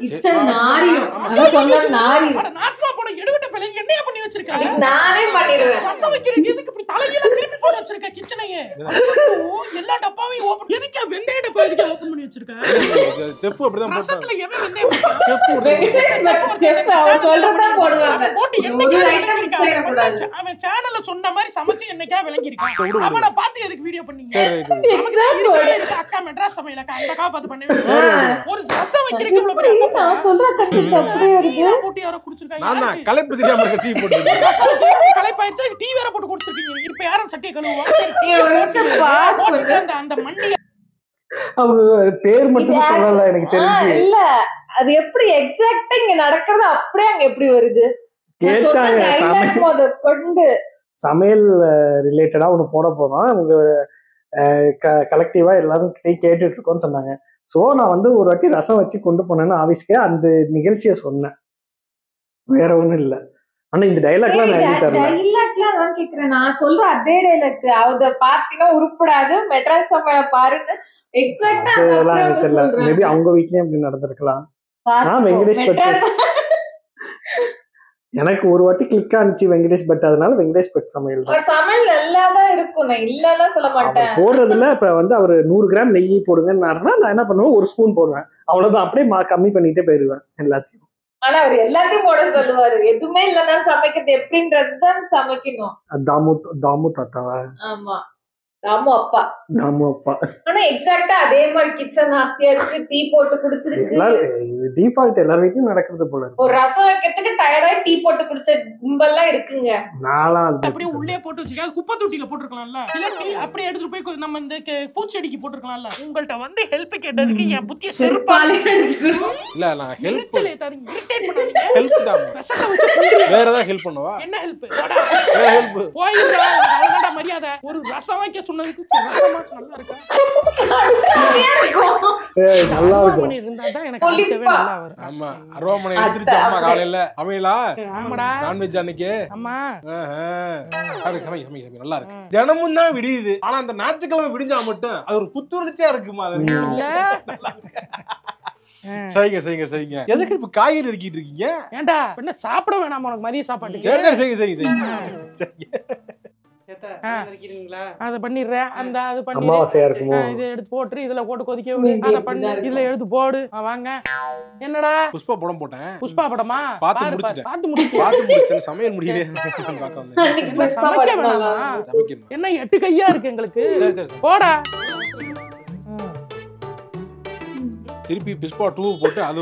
Kitchen நாரியும் அத சொன்ன நாரி அட நாஸ்மா போட எடுவிட்ட பிள்ளை என்னைய பண்ணி வச்சிருக்க நானே பண்ணிடுவேன் ரசம் வைக்கிறதுக்கு எதுக்கு இப்படி தலையில திருப்பி போட்டு வச்சிருக்க கிச்சனையே எல்லா டப்பாவையும் ஓபன் எதுக்கு வெந்தய டப்பா எதுக்கு ஓபன் பண்ணி வச்சிருக்க செஃப் அப்படிதான் போட்டாங்க ரசத்துல எவன் வெந்தயம் செஃப் அவ சொல்றதா போடுவாங்க போட்டு ஒரு என்னைக்கு ஐட்டம் மிஸ் ஆயிட கூடாது அவன் சேனல்ல சொன்ன மாதிரி சமைச்சு என்னைக்கா விளங்கி இருக்கான் அவனை பார்த்து எதுக்கு வீடியோ பண்ணீங்க அக்கா மெட்ராஸ் சமையலக்கா அந்த கா பார்த்து பண்ணவே ஒரு ரசம் வைக்கிறதுக்கு இவ்வளவு பெரிய நான் சொல்ற கண்டிப்பா அப்படியே இருக்கு போட்டு யாரோ குடிச்சிருக்காங்க நான் தான் கலைப்பு தெரியாம இருக்க டீ போட்டு கலைப்பாயிடுச்சு டீ வேற போட்டு குடிச்சிருக்கீங்க இப்ப யாரும் சட்டியை கழுவுவாங்க ஒரு நிமிஷம் பாஸ் பண்ணு அந்த மண்டி அவங்க பேர் மட்டும் சொல்லல எனக்கு தெரிஞ்சு இல்ல அது எப்படி எக்ஸாக்ட்டா இங்க நடக்கிறது அப்படியே அங்க எப்படி வருது கேட்டாங்க கொண்டு சமையல் ரிலேட்டடா ஒண்ணு போட போறோம் அவங்க கலெக்டிவா எல்லாரும் கேட்டுட்டு இருக்கோம்னு சொன்னாங்க. ஸோ நான் வந்து ஒரு வாட்டி ரசம் வச்சு கொண்டு போனேன்னு ஆஃபீஸ்க்கு அந்த நிகழ்ச்சியை சொன்னேன், வேற ஒண்ணும் இல்லை. ஆனா இந்த டைலாக்லாம் நான் எழுதி தரல. டைலாக்லாம் நான் கேக்குறேன், நான் சொல்ற அதே டைலாக் அத பாத்தீங்கன்னா உருப்படாது மெட்ராஸ் சமையல பாருங்க எக்ஸாக்ட்டா அதெல்லாம் எனக்கு தெரியல. மேபி அவங்க வீட்லயும் இப்படி நடந்திருக்கலாம். நான் வெங்கடேஷ் பட் எனக்கு ஒரு வாட்டி கிளிக் ஆனிச்சு வெங்கடேஷ் பட், அதனால வெங்கடேஷ் பட் சமையல் தான். சமையல் நல்லாதான் இருக்கும், நான் இல்லன்னா சொல்ல மாட்டேன். போடுறதுல இப்ப வந்து அவர் 100 கிராம் நெய் போடுங்கன்னா நான் என்ன பண்ணுவேன், ஒரு ஸ்பூன் போடுவேன், அவ்வளவுதான். அப்படியே கம்மி பண்ணிட்டே போயிடுவேன் எல்லாத்தையும். ஆனா அவர் எல்லாத்தையும் போட சொல்லுவாரு, எதுவுமே இல்லன்னா சமைக்கிறது எப்படின்றதுதான் சமைக்கணும். தாமு தாத்தாவா? ஆமா, தாமு அப்பா. தாமு அப்பா. ஆனா எக்ஸாக்ட்டா அதே மாதிரி கிச்சன் நாஸ்தியா இருக்கு, டீ போட்டு குடிச்சிருக்கு. டிஃபால்ட் எல்லார் வீட்லயும் நடக்கிறது போல. ஒரு ரசம் வைக்கிறதுக்கு டயர்டா டீ போட்டு குடிச்ச கும்பல்லாம் இருக்குங்க. நாலாம் அப்படியே உள்ளே போட்டு வச்சுக்க, குப்பை தொட்டியில போட்டுருக்கலாம்ல, இல்ல டீ அப்படியே எடுத்துட்டு போய் நம்ம இந்த பூச்செடிக்கு போட்டுருக்கலாம்ல. உங்கள்ட்ட வந்து ஹெல்ப் கேட்டதுக்கு என் புத்திய செருப்பாலே அடிச்சுக்கணும். இல்ல நான் ஹெல்ப் இரிட்டேட் பண்ணாதீங்க. ஹெல்ப் தான். பெசட்ட வச்சு வேற ஏதாவது ஹெல்ப் பண்ணவா? என்ன ஹெல்ப்? வேற ஹெல்ப் போயிடா, அவ்வளவுதான் மரியாதை. ஒரு ரசம் வைக்க சொன்னதுக்கு ரசமா நல்லா இருக்கா? நல்லா இருக்கும். பண்ணிருந்தாதான் எனக்கு அடுத்தவே நல்லா வரும். ஆமா, அருவாமனை எடுத்துட்டு அம்மா காலையில அமையலா. ஆமாடா, நான்வெஜ் அன்னைக்கு. அம்மா நல்லா இருக்கு. தினமும் தான் விடியுது, ஆனா அந்த ஞாயிற்றுக்கிழமை விடிஞ்சா மட்டும் அது ஒரு புத்துணர்ச்சியா இருக்குமா? சரிங்க சரிங்க சரிங்க. எதுக்கு இப்ப காய்கறி எடுக்கிட்டு இருக்கீங்க? ஏன்டா என்ன சாப்பிட வேணாமா உனக்கு மதிய சாப்பாடு? சரி சரிங்க சரிங்க சரிங்க. அத பண்ணிடுறேன். அந்த அது பண்ணி இதை எடுத்து போட்டு இதுல போட்டு கொதிக்க விடு. அத பண்ணி இதுல எடுத்து போடு. வாங்க. என்னடா புஷ்பா படம் போட்டேன். புஷ்பா படமா? பாத்து முடிச்சிட்டேன். பாத்து முடிச்சிட்டேன். சமையல் முடியல. என்ன 8 கையா இருக்கு எங்களுக்கு? போடா. திருப்பி புஷ்பா 2 போட்டு அது